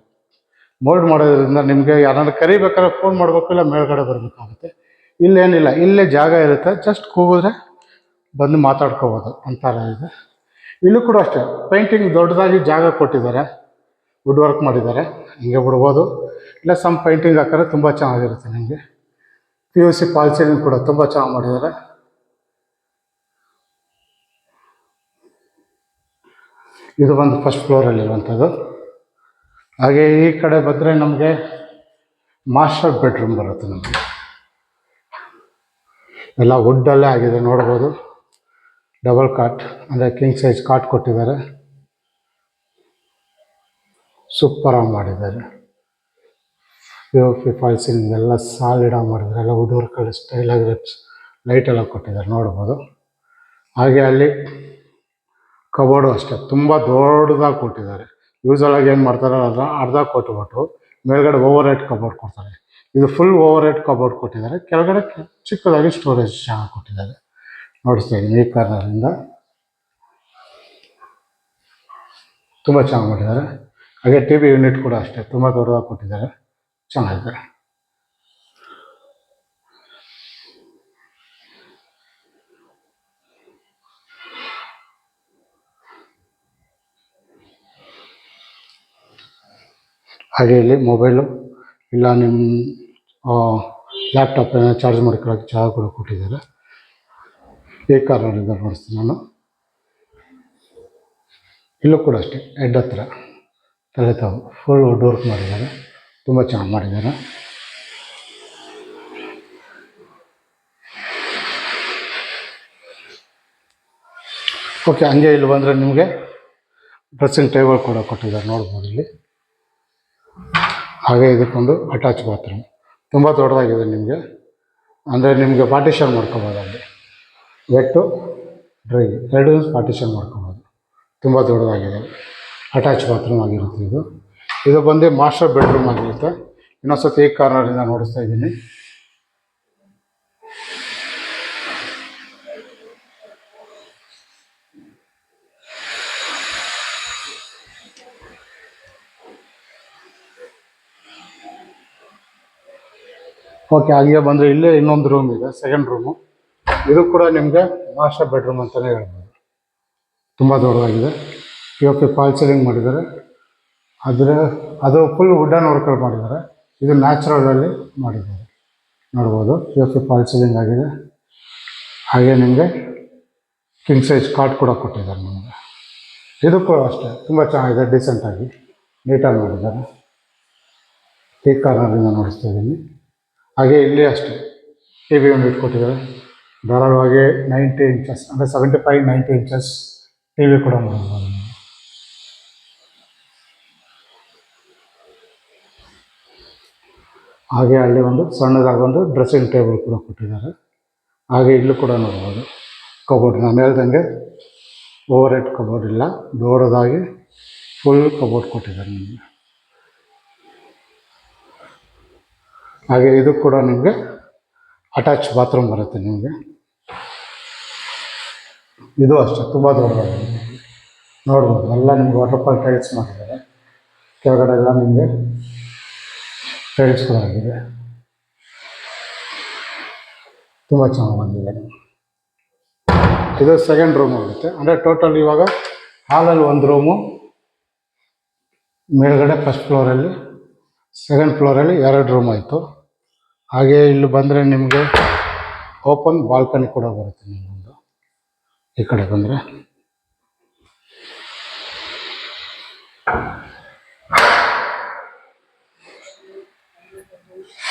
ಮೋಲ್ಡ್ ಮಾಡೋದ್ರಿಂದ ನಿಮಗೆ ಯಾರನ್ನ ಕರಿಬೇಕಾದ್ರೆ ಫೋನ್ ಮಾಡಬೇಕು, ಇಲ್ಲ ಮೇಲ್ಗಡೆ ಬರಬೇಕಾಗುತ್ತೆ. ಇಲ್ಲೇನಿಲ್ಲ, ಇಲ್ಲೇ ಜಾಗ ಇರುತ್ತೆ. ಜಸ್ಟ್ ಕೂಗಿದ್ರೆ ಬಂದು ಮಾತಾಡ್ಕೋಬೋದು ಅಂತಾರ ಇದೆ. ಇಲ್ಲೂ ಕೂಡ ಅಷ್ಟೇ ಪೇಂಟಿಂಗ್ ದೊಡ್ಡದಾಗಿ ಜಾಗ ಕೊಟ್ಟಿದ್ದಾರೆ, ವುಡ್ ವರ್ಕ್ ಮಾಡಿದ್ದಾರೆ. ಹಿಂಗೆ ಬಿಡ್ಬೋದು, ಇಲ್ಲ ಸಮ್ ಪೇಂಟಿಂಗ್ ಹಾಕಿದ್ರೆ ತುಂಬ ಚೆನ್ನಾಗಿರುತ್ತೆ ನಿಮಗೆ. POC ಫಾಲ್ ಸೀಲಿಂಗ್ ಕೂಡ ತುಂಬ ಚೆನ್ನಾಗಿ ಮಾಡಿದ್ದಾರೆ. ಇದು ಒಂದು ಫಸ್ಟ್ ಫ್ಲೋರಲ್ಲಿರುವಂಥದ್ದು. ಹಾಗೆ ಈ ಕಡೆ ಬಂದರೆ ನಮಗೆ ಮಾಸ್ಟರ್ ಬೆಡ್ರೂಮ್ ಬರುತ್ತೆ. ನಮಗೆ ಎಲ್ಲ ವುಡ್ಡಲ್ಲೇ ಆಗಿದೆ ನೋಡ್ಬೋದು. ಡಬಲ್ ಕಾಟ್ ಅಂದರೆ ಕಿಂಗ್ ಸೈಜ್ ಕಾಟ್ ಕೊಟ್ಟಿದ್ದಾರೆ. ಸೂಪರಾಗಿ ಮಾಡಿದ್ದಾರೆ. POP ಫಾಲ್ ಸೀಲಿಂಗ್ ಎಲ್ಲ ಸಾಲಿಡಾಗಿ ಮಾಡಿದ್ದಾರೆ. ಎಲ್ಲ ವುಡ್ ವರ್ಕಲ್ಲಿ ಸ್ಟೈಲಾಗಿ ಲೈಟೆಲ್ಲ ಕೊಟ್ಟಿದ್ದಾರೆ ನೋಡ್ಬೋದು. ಹಾಗೆ ಅಲ್ಲಿ ಕಬೋರ್ಡು ಅಷ್ಟೇ ತುಂಬ ದೊಡ್ಡದಾಗಿ ಕೊಟ್ಟಿದ್ದಾರೆ. ಯೂಸಲಾಗಿ ಏನು ಮಾಡ್ತಾರೆ ಅದನ್ನ ಅರ್ಧ ಕೊಟ್ಬಿಟ್ಟು ಮೇಲ್ಗಡೆ ಓವರ್ ಹೆಡ್ ಕಬೋರ್ಡ್ ಕೊಡ್ತಾರೆ. ಇದು ಫುಲ್ ಓವರ್ ಹೆಡ್ ಕಬೋರ್ಡ್ ಕೊಟ್ಟಿದ್ದಾರೆ. ಕೆಳಗಡೆ ಚಿಕ್ಕದಾಗಿ ಸ್ಟೋರೇಜ್ ಚೆನ್ನಾಗಿ ಕೊಟ್ಟಿದ್ದಾರೆ. ನೋಡಿಸ್ತಾ ಇದ್ದೀನಿ ಈ ಕಾರ್ನರಿಂದ. ತುಂಬ ಚೆನ್ನಾಗಿ ಮಾಡಿದ್ದಾರೆ. ಹಾಗೆ TV ಯೂನಿಟ್ ಕೂಡ ಅಷ್ಟೇ ತುಂಬ ದೊಡ್ಡದಾಗಿ ಕೊಟ್ಟಿದ್ದಾರೆ, ಚೆನ್ನಾಗಿದೆ. ಹಾಗೆ ಇಲ್ಲಿ ಮೊಬೈಲು ಇಲ್ಲ ನಿಮ್ಮ ಲ್ಯಾಪ್ಟಾಪ್ ಚಾರ್ಜ್ ಮಾಡ್ಕೊಳ್ಳೋಕೆ ಜಾಗ ಕೂಡ ಕೊಟ್ಟಿದ್ದಾರೆ. ಈ ಕಾರ್ನರಿಂದ ನೋಡಿಸ್ತೀನಿ ನಾನು. ಇಲ್ಲೂ ಕೂಡ ಅಷ್ಟೇ ಹೆಡ್ ಹತ್ರ ತಲೆ ತಾವು ಫುಲ್ ವುಡ್ ವರ್ಕ್ ಮಾಡಿದ್ದಾರೆ, ತುಂಬ ಚೆನ್ನಾಗಿ ಮಾಡಿದ್ದಾರೆ. ಓಕೆ, ಹಂಗೆ ಇಲ್ಲಿ ಬಂದರೆ ನಿಮಗೆ ಡ್ರೆಸ್ಸಿಂಗ್ ಟೇಬಲ್ ಕೂಡ ಕೊಟ್ಟಿದ್ದಾರೆ, ನೋಡ್ಬೋದು ಇಲ್ಲಿ. ಹಾಗೆ ಇದಕ್ಕೊಂದು ಅಟ್ಯಾಚ್ ಬಾತ್ರೂಮ್, ತುಂಬ ದೊಡ್ಡದಾಗಿದೆ ನಿಮಗೆ. ಅಂದರೆ ನಿಮಗೆ ಪಾರ್ಟಿಷನ್ ಮಾಡ್ಕೊಬೋದು, ಅಲ್ಲಿ ವೆಟ್ಟು ಡ್ರೈ ಎರಡು ಪಾರ್ಟಿಷನ್ ಮಾಡ್ಕೊಬೋದು. ತುಂಬ ದೊಡ್ಡದಾಗಿದೆ, ಅಟ್ಯಾಚ್ ಬಾತ್ರೂಮ್ ಆಗಿರುತ್ತೆ ಇದು. ಇದು ಬಂದು ಮಾಸ್ಟರ್ ಬೆಡ್ರೂಮ್ ಆಗಿರುತ್ತೆ. ಇನ್ನೊಂದ್ಸತಿ ಈ ಕಾರ್ನರಿಂದ ನೋಡಿಸ್ತಾ ಇದ್ದೀನಿ. ಓಕೆ, ಹಾಗೆ ಬಂದರೆ ಇಲ್ಲೇ ಇನ್ನೊಂದು ರೂಮ್ ಇದೆ, ಸೆಕೆಂಡ್ ರೂಮು. ಇದು ಕೂಡ ನಿಮಗೆ ಮಾಸ್ಟರ್ ಬೆಡ್ರೂಮ್ ಅಂತಲೇ ಹೇಳ್ಬೋದು. ತುಂಬ ದೊಡ್ಡದಾಗಿದೆ. POP ಫಾಲ್ ಸೀಲಿಂಗ್ ಮಾಡಿದ್ದಾರೆ. ಅದು ಫುಲ್ ವುಡನ್ ವರ್ಕಲ್ಲಿ ಮಾಡಿದ್ದಾರೆ. ಇದು ನ್ಯಾಚುರಲಲ್ಲಿ ಮಾಡಿದ್ದಾರೆ, ನೋಡ್ಬೋದು. POP ಫಾಲ್ ಸೀಲಿಂಗ್ ಆಗಿದೆ. ಹಾಗೆ ನಿಮಗೆ ಕಿಂಗ್ ಸೈಜ್ ಕಾಟ್ ಕೂಡ ಕೊಟ್ಟಿದ್ದಾರೆ ನಿಮಗೆ. ಇದು ಕೂಡ ಅಷ್ಟೇ ತುಂಬ ಚೆನ್ನಾಗಿದೆ, ಡಿಸೆಂಟಾಗಿ ನೀಟಾಗಿ ಮಾಡಿದ್ದಾರೆ. ಈ ಕಾರ್ನರಿಂದ ನೋಡಿಸ್ತಾ ಇದ್ದೀನಿ. ಹಾಗೆ ಇಲ್ಲಿ ಅಷ್ಟೇ TV ಯೂನಿಟ್ ಕೊಟ್ಟಿದ್ದಾರೆ. ಧಾರಾಳವಾಗಿ 90 ಇಂಚಸ್, ಅಂದರೆ 75-90 ಇಂಚಸ್ TV ಕೂಡ ಮಾಡ್ಬೋದು. ಹಾಗೆ ಅಲ್ಲಿ ಒಂದು ಸಣ್ಣದಾಗಿ ಒಂದು ಡ್ರೆಸ್ಸಿಂಗ್ ಟೇಬಲ್ ಕೂಡ ಕೊಟ್ಟಿದ್ದಾರೆ. ಹಾಗೆ ಇಲ್ಲೂ ಕೂಡ ನೋಡ್ಬೋದು ಕಬೋರ್ಡ್. ನಾನು ಹೇಳ್ದಂಗೆ ಓವರ್ ಹೆಡ್ ಕಬೋರ್ಡ್ ಇಲ್ಲ, ದೊಡ್ಡದಾಗಿ ಫುಲ್ ಕಬೋರ್ಡ್ ಕೊಟ್ಟಿದ್ದಾರೆ ನಿಮಗೆ. ಹಾಗೆ ಇದು ಕೂಡ ನಿಮಗೆ ಅಟ್ಯಾಚ್ ಬಾತ್ರೂಮ್ ಬರುತ್ತೆ ನಿಮಗೆ. ಇದು ಅಷ್ಟೇ ತುಂಬ ದೊಡ್ಡದಾಗಿದೆ, ನೋಡ್ಬೋದು. ಎಲ್ಲ ನಿಮ್ಗೆ ವಾಟರ್ಫಾಲ್ ಟೈಲ್ಸ್ ಮಾಡಿದ್ದಾರೆ. ಕೆಳಗಡೆ ಎಲ್ಲ ನಿಮಗೆ ಟೈಲ್ಸ್ ಕೂಡ ಆಗಿದೆ, ತುಂಬ ಚೆನ್ನಾಗಿ ಬಂದಿದೆ. ಇದು ಸೆಕೆಂಡ್ ರೂಮ್ ಆಗುತ್ತೆ. ಅಂದರೆ ಟೋಟಲ್ ಇವಾಗ ಹಾಲಲ್ಲಿ ಒಂದು ರೂಮು, ಮೇಲ್ಗಡೆ ಫಸ್ಟ್ ಫ್ಲೋರಲ್ಲಿ, ಸೆಕೆಂಡ್ ಫ್ಲೋರಲ್ಲಿ 2 ರೂಮ್ ಆಯಿತು. ಹಾಗೆ ಇಲ್ಲಿ ಬಂದರೆ ನಿಮಗೆ ಓಪನ್ ಬಾಲ್ಕನಿ ಕೂಡ ಬರುತ್ತೆ ನಿಮಗೊಂದು. ಈ ಕಡೆ ಬಂದರೆ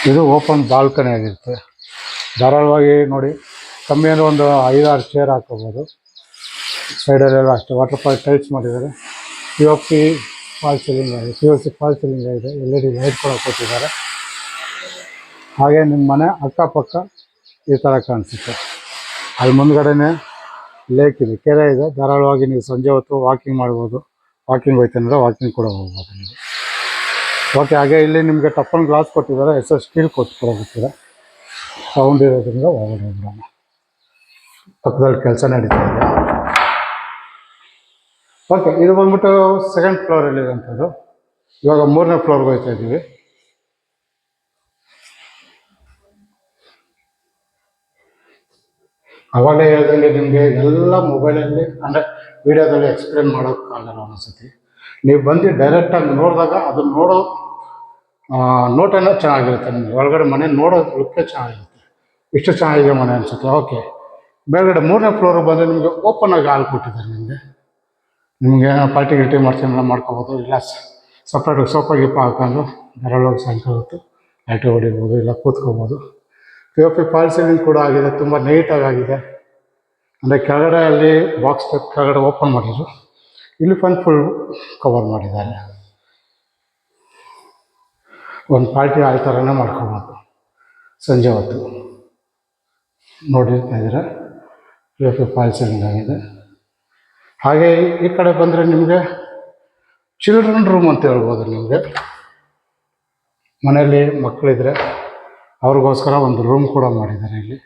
ಇದು ಓಪನ್ ಬಾಲ್ಕನಿ ಆಗಿರುತ್ತೆ. ಧಾರಾಳವಾಗಿ ನೋಡಿ, ಕಮ್ಮಿ ಅಂದರೆ ಒಂದು 5-6 ಚೇರ್ ಹಾಕೋಬೋದು. ಸೈಡಲ್ಲೆಲ್ಲ ಅಷ್ಟೇ ವಾಟರ್ಫಾಲ್ ಟೈಲ್ಸ್ ಮಾಡಿದ್ದಾರೆ. POP ಫಾಲ್ ಸೀಲಿಂಗ್ ಆಗಿದೆ, POC ಫಾಲ್ ಸೀಲಿಂಗ್ ಆಗಿದೆ. LED ಲೈಟ್ ಕೂಡ ಕೊಟ್ಟಿದ್ದಾರೆ. ಹಾಗೆ ನಿಮ್ಮ ಮನೆ ಅಕ್ಕಪಕ್ಕ ಈ ಥರ ಕಾಣಿಸುತ್ತೆ. ಅಲ್ಲಿ ಮುಂದ್ಗಡೆನೇ ಲೇಕ್ ಇದೆ, ಕೆರೆ ಇದೆ. ಧಾರಾಳವಾಗಿ ನೀವು ಸಂಜೆ ಹೊತ್ತು ವಾಕಿಂಗ್ ಮಾಡ್ಬೋದು. ವಾಕಿಂಗ್ ಹೋಯ್ತಂದ್ರೆ ವಾಕಿಂಗ್ ಕೂಡ ಹೋಗ್ಬೋದು ನೀವು. ಓಕೆ, ಹಾಗೆ ಇಲ್ಲಿ ನಿಮಗೆ ಟಫನ್ ಗ್ಲಾಸ್ ಕೊಟ್ಟಿದ್ದಾರೆ, ಸ್ಟೀಲ್ ಕೊಟ್ಟಿದ್ದಾರೆ. ಸೌಂಡ್ ಇರೋದ್ರಿಂದ ಒಳಗಡೆ ಹೋಗೋಣ. ಪಕ್ಕದಲ್ಲಿ ಕೆಲಸ ನಡೀತಾ ಇದೆ. ಓಕೆ, ಇದು ಬಂದ್ಬಿಟ್ಟು ಸೆಕೆಂಡ್ ಫ್ಲೋರಲ್ಲಿರೋಂಥದ್ದು. ಇವಾಗ 3ನೇ ಫ್ಲೋರ್ಗೆ ಹೋಗ್ತಾ ಇದ್ದೀವಿ. ಅವಾಗಲೇ ಹೇಳ್ದಂಗೆ ನಿಮಗೆ ಎಲ್ಲ ಮೊಬೈಲಲ್ಲಿ, ಅಂದರೆ ವಿಡಿಯೋದಲ್ಲಿ ಎಕ್ಸ್ಪ್ಲೇನ್ ಮಾಡೋಕ್ಕಾಗಲ್ಲ ಒಂದೊಂದ್ಸತಿ. ನೀವು ಬಂದು ಡೈರೆಕ್ಟಾಗಿ ನೋಡಿದಾಗ ಅದನ್ನು ನೋಡೋ ನೋಟನೇ ಚೆನ್ನಾಗಿರುತ್ತೆ. ನಿಮಗೆ ಒಳಗಡೆ ಮನೆ ನೋಡೋ ಲುಕ್ಕೇ ಚೆನ್ನಾಗಿರುತ್ತೆ. ಇಷ್ಟು ಚೆನ್ನಾಗಿದೆ ಮನೆ ಅನಿಸುತ್ತೆ. ಓಕೆ, ಮೇಲ್ಗಡೆ 3ನೇ ಫ್ಲೋರಿಗೆ ಬಂದರೆ ನಿಮಗೆ ಓಪನ್ ಆಗಿ ಹಾಲ್ ಕೊಟ್ಟಿದ್ದಾರೆ. ನಿಮಗೆ ಪಾರ್ಟಿ ಗಿಲ್ಟಿ ಮಾಡ್ಕೊಬೋದು. ಇಲ್ಲ ಸಪ್ರೇಟಾಗಿ ಸೋಫಾ ಗಿಪ್ಪ ಹಾಕೊಂಡು ಧಾರಾಳವಾಗಿ ಸಾಯಂಕಾಲ ಹೊತ್ತು ಲೈಟ್ ಹೊಡಿಬೋದು, ಇಲ್ಲ ಕೂತ್ಕೋಬೋದು. POP ಫಾಲ್ ಸೀಲಿಂಗ್ ಕೂಡ ಆಗಿದೆ, ತುಂಬ ನೀಟಾಗಿ ಆಗಿದೆ. ಅಂದರೆ ಕೆಳಗಡೆ ಅಲ್ಲಿ ಬಾಕ್ಸ್ ಟೈಪ್ ಕೆಳಗಡೆ ಓಪನ್ ಮಾಡಿದ್ರು, ಇಲ್ಲಿ ಫುಲ್ ಕವರ್ ಮಾಡಿದ್ದಾರೆ. ಒಂದು ಪಾರ್ಟಿ ಆ ಥರನೇ ಮಾಡ್ಕೊಬೋದು ಸಂಜೆ ಹೊತ್ತು. ನೋಡಿರ್ತಾ ಇದ್ದೀರ, POP ಫಾಲ್ ಸೀಲಿಂಗ್ ಆಗಿದೆ. ಹಾಗೆ ಈ ಕಡೆ ಬಂದರೆ ನಿಮಗೆ ಚಿಲ್ಡ್ರನ್ ರೂಮ್ ಅಂತ ಹೇಳ್ಬೋದು. ನಿಮಗೆ ಮನೆಯಲ್ಲಿ ಮಕ್ಕಳಿದ್ರೆ ಅವ್ರಿಗೋಸ್ಕರ ಒಂದು ರೂಮ್ ಕೂಡ ಮಾಡಿದ್ದಾರೆ ಇಲ್ಲಿ.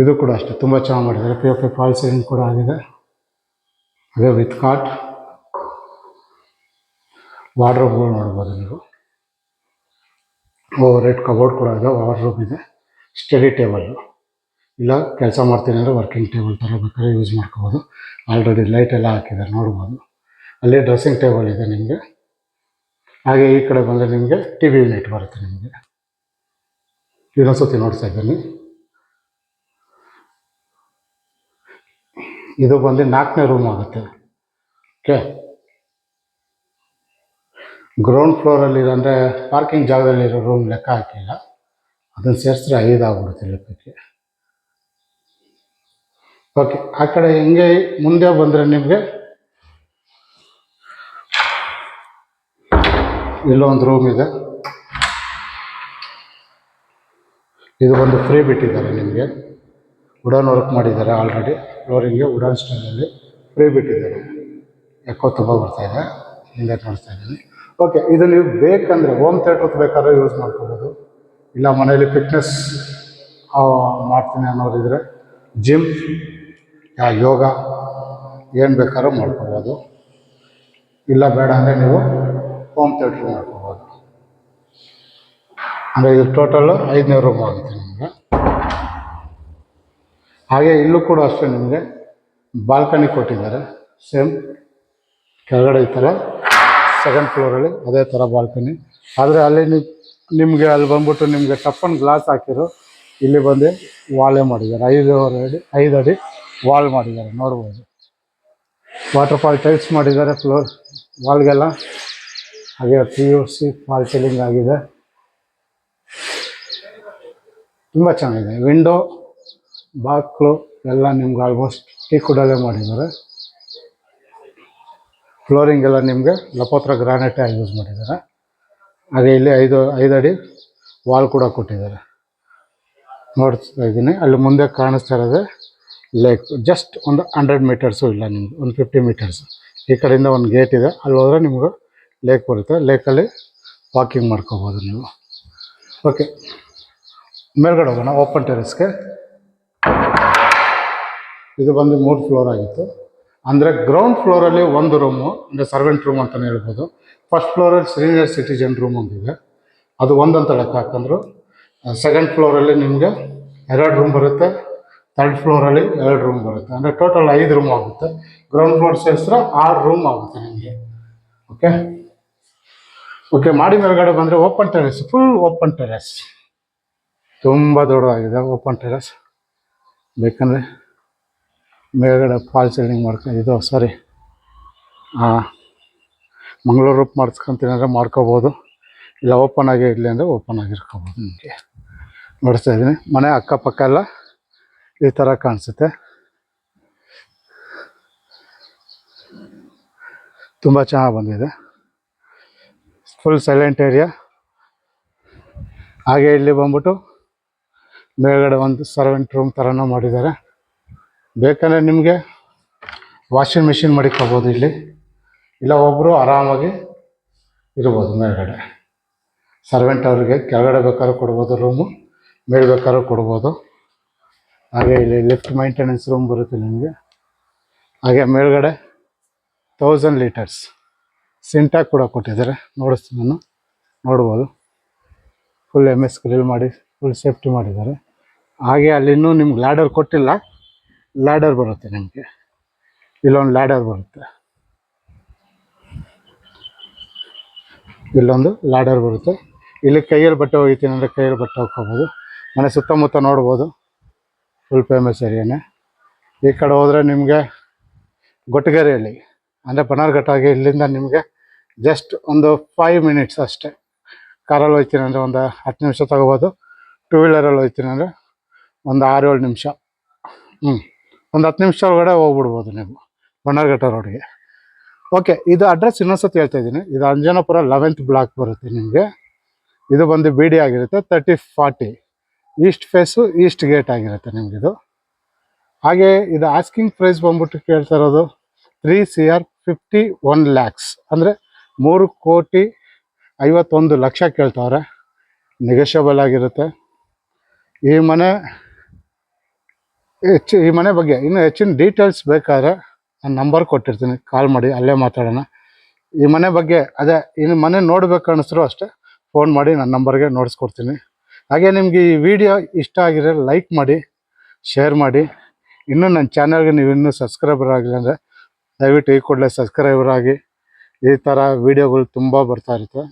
ಇದು ಕೂಡ ಅಷ್ಟೇ ತುಂಬ ಚೆನ್ನಾಗಿ ಮಾಡಿದ್ದಾರೆ. POP ಫಾಲ್ ಸೀಲಿಂಗ್ ಕೂಡ ಆಗಿದೆ. ಅದೇ ವಿತ್ ಕಾಟ್, ವಾರ್ಡ್ರೋಬ್ಗಳು ನೋಡ್ಬೋದು ನೀವು. ಓವರ್ ಹೆಡ್ ಕಬೋರ್ಡ್ ಕೂಡ ಇದೆ, ವಾರ್ಡ್ರೋಬ್ ಇದೆ, ಸ್ಟಡಿ ಟೇಬಲ್ಲು. ಇಲ್ಲ ಕೆಲಸ ಮಾಡ್ತೀನಿ ಅಂದರೆ ವರ್ಕಿಂಗ್ ಟೇಬಲ್ ಥರ ಬೇಕಾದ್ರೆ ಯೂಸ್ ಮಾಡ್ಕೋಬೋದು. ಆಲ್ರೆಡಿ ಲೈಟ್ ಎಲ್ಲ ಹಾಕಿದ್ದಾರೆ, ನೋಡ್ಬೋದು. ಅಲ್ಲಿ ಡ್ರೆಸ್ಸಿಂಗ್ ಟೇಬಲ್ ಇದೆ ನಿಮಗೆ. ಹಾಗೆ ಈ ಕಡೆ ಬಂದರೆ ನಿಮಗೆ TV ಯೂನಿಟ್ ಬರುತ್ತೆ ನಿಮಗೆ. ಇನ್ನೊಂದ್ಸತಿ ನೋಡ್ತಾ ಇದ್ದೀನಿ. ಇದು ಬಂದು 4ನೇ ರೂಮ್ ಆಗುತ್ತೆ. ಓಕೆ, ಗ್ರೌಂಡ್ ಫ್ಲೋರಲ್ಲಿ ಅಂದರೆ ಪಾರ್ಕಿಂಗ್ ಜಾಗದಲ್ಲಿರೋ ರೂಮ್ ಲೆಕ್ಕ ಹಾಕಿಲ್ಲ, ಅದನ್ನು ಸೇರಿಸಿದ್ರೆ 5 ಆಗ್ಬಿಡುತ್ತೆ ಲೆಕ್ಕಕ್ಕೆ. ಓಕೆ, ಆ ಕಡೆ ಹಿಂಗೆ ಮುಂದೆ ಬಂದರೆ ನಿಮಗೆ ಇಲ್ಲೊಂದು ರೂಮ್ ಇದೆ. ಇದು ಒಂದು ಫ್ರೀ ಬಿಟ್ಟಿದ್ದಾರೆ ನಿಮಗೆ, ವುಡನ್ ವರ್ಕ್ ಮಾಡಿದ್ದಾರೆ ಆಲ್ರೆಡಿ. ಫ್ಲೋರಿಂಗ್ಗೆ ವುಡನ್ ಸ್ಟೈಲಲ್ಲಿ ಫ್ರೀ ಬಿಟ್ಟಿದ್ದಾರೆ. ಎಕ್ಕೋ ತುಂಬ ಬರ್ತಾಯಿದೆ, ಹಿಂದೆ ನೋಡ್ತಾ ಇದ್ದೀನಿ. ಓಕೆ, ಇದು ನೀವು ಬೇಕಂದರೆ ಹೋಮ್ ಥಿಯೇಟ್ರ್ ಬೇಕಾದ್ರೆ ಯೂಸ್ ಮಾಡ್ಕೋಬೋದು. ಇಲ್ಲ ಮನೇಲಿ ಫಿಟ್ನೆಸ್ ಮಾಡ್ತೀನಿ ಅನ್ನೋರಿದ್ರೆ ಜಿಮ್, ಯೋಗ ಏನು ಬೇಕಾದ್ರೂ ಮಾಡ್ಕೋಬೋದು. ಇಲ್ಲ ಬೇಡ ಅಂದರೆ ನೀವು ಹೋಮ್ ಥಿಯೇಟ್ರ್ ಮಾಡ್ಕೋಬೋದು. ಅಂದರೆ ಇದು ಟೋಟಲ್ಲು 5ನೇ ರೂಮ್ ಆಗುತ್ತೆ ನಿಮಗೆ. ಹಾಗೆ ಇಲ್ಲೂ ಕೂಡ ಅಷ್ಟೇ ನಿಮಗೆ ಬಾಲ್ಕನಿ ಕೊಟ್ಟಿದ್ದಾರೆ. ಸೇಮ್ ಕೆಳಗಡೆ ಈ ಥರ 2nd ಫ್ಲೋರಲ್ಲಿ ಅದೇ ಥರ ಬಾಲ್ಕನಿ. ಆದರೆ ಅಲ್ಲಿ ನಿಮಗೆ ಅಲ್ಲಿ ಬಂದ್ಬಿಟ್ಟು ನಿಮಗೆ ಟಫನ್ ಗ್ಲಾಸ್ ಹಾಕಿರೋ, ಇಲ್ಲಿ ಬಂದು ವಾಲೇ ಮಾಡಿದ್ದಾರೆ. 5 ಅಡಿ ವಾಲ್ ಮಾಡಿದ್ದಾರೆ, ನೋಡ್ಬೋದು. ವಾಟರ್ಫಾಲ್ ಟೈಲ್ಸ್ ಮಾಡಿದ್ದಾರೆ ಫ್ಲೋರ್ ವಾಲ್ಗೆಲ್ಲ. ಹಾಗೆ POC ಫಾಲ್ ಸೀಲಿಂಗ್ ಆಗಿದೆ, ತುಂಬ ಚೆನ್ನಾಗಿದೆ. ವಿಂಡೋ, ಬಾಕ್ಲು ಎಲ್ಲ ನಿಮ್ಗೆ ಆಲ್ಮೋಸ್ಟ್ ಟೀಕುಡಲ್ಲೇ ಮಾಡಿದ್ದಾರೆ. ಫ್ಲೋರಿಂಗ್ ಎಲ್ಲ ನಿಮಗೆ ಲಪೋತ್ರ ಗ್ರಾನೈಟೇ ಯೂಸ್ ಮಾಡಿದ್ದಾರೆ. ಹಾಗೆ ಇಲ್ಲಿ 5 ಅಡಿ ವಾಲ್ ಕೂಡ ಕೊಟ್ಟಿದ್ದಾರೆ, ನೋಡ್ತಾ ಇದ್ದೀನಿ. ಅಲ್ಲಿ ಮುಂದೆ ಕಾಣಿಸ್ತಾ ಇರೋದೇ ಲೇಕ್. ಜಸ್ಟ್ ಒಂದು 100 ಮೀಟರ್ಸು ಇಲ್ಲ, ನಿಮ್ಗೆ ಒಂದು 50 ಮೀಟರ್ಸು ಈ ಕಡೆಯಿಂದ ಒಂದು ಗೇಟ್ ಇದೆ, ಅಲ್ಲಿ ಹೋದರೆ ನಿಮ್ಗೆ ಲೇಕ್ ಬರುತ್ತೆ. ಲೇಕಲ್ಲಿ ವಾಕಿಂಗ್ ಮಾಡ್ಕೋಬೋದು ನೀವು. ಓಕೆ, ಮೇಲ್ಗಡೆ ಹೋಗೋಣ ಓಪನ್ ಟೆರೆಸ್ಗೆ. ಇದು ಬಂದು 3 ಫ್ಲೋರ್ ಆಗಿತ್ತು. ಅಂದರೆ ಗ್ರೌಂಡ್ ಫ್ಲೋರಲ್ಲಿ ಒಂದು ರೂಮು, ಅಂದರೆ ಸರ್ವೆಂಟ್ ರೂಮ್ ಅಂತಲೇ ಹೇಳ್ಬೋದು. ಫಸ್ಟ್ ಫ್ಲೋರಲ್ಲಿ ಸೀನಿಯರ್ ಸಿಟಿಜನ್ ರೂಮ್ ಒಂದಿದೆ, ಅದು ಒಂದಂತ ಲೆಕ್ಕ ಹಾಕಂದ್ರು. 2nd ಫ್ಲೋರಲ್ಲಿ ನಿಮಗೆ 2 ರೂಮ್ ಬರುತ್ತೆ. 3rd ಫ್ಲೋರಲ್ಲಿ 2 ರೂಮ್ ಬರುತ್ತೆ. ಅಂದರೆ ಟೋಟಲ್ 5 ರೂಮ್ ಆಗುತ್ತೆ. ಗ್ರೌಂಡ್ ಫ್ಲೋರ್ ಸೇರಿಸಿದ್ರೆ 6 ರೂಮ್ ಆಗುತ್ತೆ ನಿಮಗೆ. ಓಕೆ, ಮಾಡಿ ಮೇಲ್ಗಡೆ ಬಂದರೆ open terrace, full open terrace, ತುಂಬ ದೊಡ್ಡದಾಗಿದೆ ಓಪನ್ ಟೆರೆಸ್. ಬೇಕಂದರೆ ಮೇಲ್ಗಡೆ ಫಾಲ್ ಸೀಲಿಂಗ್ ಇದು ಮಂಗಳೂರು ರೂಪ್ ಮಾಡಿಸ್ಕೊತೀನಿ ಅಂದರೆ ಮಾಡ್ಕೋಬೋದು. ಇಲ್ಲ ಓಪನ್ ಆಗಿ ಇರಲಿ ಅಂದರೆ ಓಪನ್ ಆಗಿರ್ಕೋಬೋದು. ನಿಮಗೆ ನೋಡ್ತಾ ಇದ್ದೀನಿ, ಮನೆ ಅಕ್ಕಪಕ್ಕ ಎಲ್ಲ ಈ ಥರ ಕಾಣಿಸುತ್ತೆ. ತುಂಬ ಚೆನ್ನಾಗಿ ಬಂದಿದೆ, ಫುಲ್ ಸೈಲೆಂಟ್ ಏರಿಯಾ. ಹಾಗೆ ಇಲ್ಲಿ ಬಂದ್ಬಿಟ್ಟು ಮೇಲ್ಗಡೆ ಒಂದು ಸರ್ವೆಂಟ್ ರೂಮ್ ಥರನೂ ಮಾಡಿದ್ದಾರೆ. ಬೇಕಂದರೆ ನಿಮಗೆ ವಾಷಿಂಗ್ ಮಿಷಿನ್ ಮಡಿಕೋಬೋದು ಇಲ್ಲಿ, ಇಲ್ಲ ಒಬ್ಬರು ಆರಾಮಾಗಿ ಇರ್ಬೋದು ಮೇಲ್ಗಡೆ. ಸರ್ವೆಂಟ್ ಅವರಿಗೆ ಕೆಳಗಡೆ ಬೇಕಾದ್ರೂ ಕೊಡ್ಬೋದು ರೂಮು, ಮೇಲೆ ಬೇಕಾದ್ರೂ ಕೊಡ್ಬೋದು. ಹಾಗೆ ಇಲ್ಲಿ ಲಿಫ್ಟ್ ಮೈಂಟೆನೆನ್ಸ್ ರೂಮ್ ಬರುತ್ತೆ ನಿಮಗೆ. ಹಾಗೆ ಮೇಲ್ಗಡೆ 1000 ಲೀಟರ್ಸ್ ಸಿಂಟ್ಯಾಕ್ ಕೂಡ ಕೊಟ್ಟಿದ್ದಾರೆ, ನೋಡಿಸ್ತೀನಿ ನಾನು, ನೋಡ್ಬೋದು. ಫುಲ್ MS ಗ್ರಿಲ್ ಮಾಡಿ ಫುಲ್ ಸೇಫ್ಟಿ ಮಾಡಿದ್ದಾರೆ. ಹಾಗೆ ಅಲ್ಲಿನ್ನೂ ನಿಮ್ಗೆ ಲ್ಯಾಡರ್ ಕೊಟ್ಟಿಲ್ಲ, ಲ್ಯಾಡರ್ ಬರುತ್ತೆ ನಿಮಗೆ. ಇಲ್ಲೊಂದು ಲ್ಯಾಡರ್ ಬರುತ್ತೆ, ಇಲ್ಲೊಂದು ಲ್ಯಾಡರ್ ಬರುತ್ತೆ. ಇಲ್ಲಿ ಕೈಯಲ್ಲಿ ಬಟ್ಟೆ ಹೋಗ್ತೀನಿ ಅಂದರೆ ಕೈಯಲ್ಲಿ ಬಟ್ಟೆ ಹೋಗ್ಕೋಬೋದು. ಮನೆ ಸುತ್ತಮುತ್ತ ನೋಡ್ಬೋದು, ಫುಲ್ ಫೇಮಸ್ ಏರಿಯಾನೇ. ಈ ಕಡೆ ಹೋದರೆ ನಿಮಗೆ ಗೊಟ್ಟಗೆರೆಯಲ್ಲಿ ಅಂದರೆ ಬನಾರ್ಘಟ್ಟಾಗಿ ಇಲ್ಲಿಂದ ನಿಮಗೆ ಜಸ್ಟ್ ಒಂದು 5 ಮಿನಿಟ್ಸ್ ಅಷ್ಟೇ. ಕಾರಲ್ಲಿ ಹೋಗ್ತೀನಿ ಅಂದರೆ ಒಂದು 10 ನಿಮಿಷ ತಗೋಬೋದು. 2 ವೀಲರಲ್ಲಿ ಹೋಗ್ತೀನಿ ಅಂದರೆ ಒಂದು 6-7 ನಿಮಿಷ, ಒಂದು 10 ನಿಮಿಷ ಒಳಗಡೆ ಹೋಗ್ಬಿಡ್ಬೋದು ನೀವು ಬನಾರ್ಘಟ್ಟ ರೋಡ್ಗೆ. ಓಕೆ, ಇದು ಅಡ್ರೆಸ್ ಇನ್ನೊಂದ್ಸತಿ ಹೇಳ್ತಾ ಇದ್ದೀನಿ. ಇದು ಅಂಜನಾಪುರ 11th ಬ್ಲಾಕ್ ಬರುತ್ತೆ ನಿಮಗೆ. ಇದು ಬಂದು BD ಆಗಿರುತ್ತೆ 3040 ಈಸ್ಟ್ ಫೇಸು, ಈಸ್ಟ್ ಗೇಟ್ ಆಗಿರುತ್ತೆ ನಿಮಗಿದು. ಹಾಗೆ ಇದು ಆಸ್ಕಿಂಗ್ ಪ್ರೈಸ್ ಬಂದ್ಬಿಟ್ಟು ಕೇಳ್ತಾ ಇರೋದು 3 CR 51 lakhs, ಅಂದರೆ 3,51,00,000 ಕೇಳ್ತಾವ್ರೆ. ನೆಗೋಷಿಯಬಲ್ ಆಗಿರುತ್ತೆ. ಈ ಮನೆ ಬಗ್ಗೆ ಇನ್ನೂ ಹೆಚ್ಚಿನ ಡೀಟೇಲ್ಸ್ ಬೇಕಾದ್ರೆ ನಾನು ನಂಬರ್ ಕೊಟ್ಟಿರ್ತೀನಿ, ಕಾಲ್ ಮಾಡಿ, ಅಲ್ಲೇ ಮಾತಾಡೋಣ. ಈ ಮನೆ ಬಗ್ಗೆ ಅದೇ ಇನ್ನು ಮನೆ ನೋಡ್ಬೇಕು ಅನ್ನಿಸ್ರು ಅಷ್ಟೇ ಫೋನ್ ಮಾಡಿ, ನನ್ನ ನಂಬರ್ಗೆ ನೋಡಿಸ್ಕೊಡ್ತೀನಿ. ಹಾಗೆ ನಿಮಗೆ ಈ ವಿಡಿಯೋ ಇಷ್ಟ ಆಗಿದ್ರೆ ಲೈಕ್ ಮಾಡಿ, ಶೇರ್ ಮಾಡಿ. ಇನ್ನೂ ನನ್ನ ಚಾನಲ್ಗೆ ನೀವು ಇನ್ನೂ ಸಬ್ಸ್ಕ್ರೈಬರ್ ಆಗಿಲ್ಲ ಅಂದರೆ ದಯವಿಟ್ಟು ಈ ಕೂಡಲೇ ಸಬ್ಸ್ಕ್ರೈಬರ್ ಆಗಿ. ಈ ಥರ ವೀಡಿಯೋಗಳು ತುಂಬ ಬರ್ತಾ ಇರುತ್ತೆ,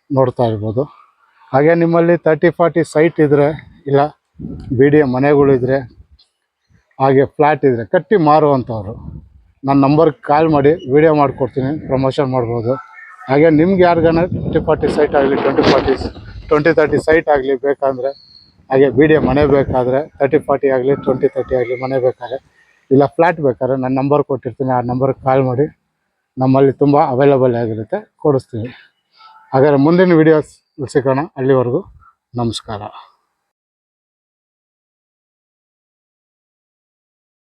ನೋಡ್ತಾ ಇರ್ಬೋದು. ಹಾಗೆ ನಿಮ್ಮಲ್ಲಿ 30-40 ಸೈಟ್ ಇದ್ದರೆ, ಇಲ್ಲ BDA ಮನೆಗಳಿದ್ರೆ, ಹಾಗೆ ಫ್ಲ್ಯಾಟ್ ಇದ್ದರೆ ಕಟ್ಟಿ ಮಾರುವಂಥವ್ರು ನನ್ನ ನಂಬರ್ಗೆ ಕಾಲ್ ಮಾಡಿ ವಿಡಿಯೋ ಮಾಡಿಕೊಡ್ತೀನಿ, ಪ್ರಮೋಷನ್ ಮಾಡ್ಬೋದು. ಹಾಗೆ ನಿಮ್ಗೆ ಯಾರಿಗಾನ 30-40 ಸೈಟ್ ಆಗಲಿ, 20-30 ಸೈಟ್ ಆಗಲಿ ಬೇಕಂದರೆ, ಹಾಗೆ BDA ಮನೆ ಬೇಕಾದರೆ 30-40 ಆಗಲಿ 20-30 ಆಗಲಿ ಮನೆ ಬೇಕಾದ್ರೆ, ಇಲ್ಲ ಫ್ಲ್ಯಾಟ್ ಬೇಕಾದ್ರೆ ನನ್ನ ನಂಬರ್ ಕೊಟ್ಟಿರ್ತೀನಿ, ಆ ನಂಬರ್ಗೆ ಕಾಲ್ ಮಾಡಿ. ನಮ್ಮಲ್ಲಿ ತುಂಬ ಅವೈಲಬಲ್ ಆಗಿರುತ್ತೆ, ಕೊಡಿಸ್ತೀವಿ. ಹಾಗಾದರೆ ಮುಂದಿನ ವೀಡಿಯೋಸ್ ಸಿಗೋಣ. ಅಲ್ಲಿವರೆಗೂ ನಮಸ್ಕಾರ.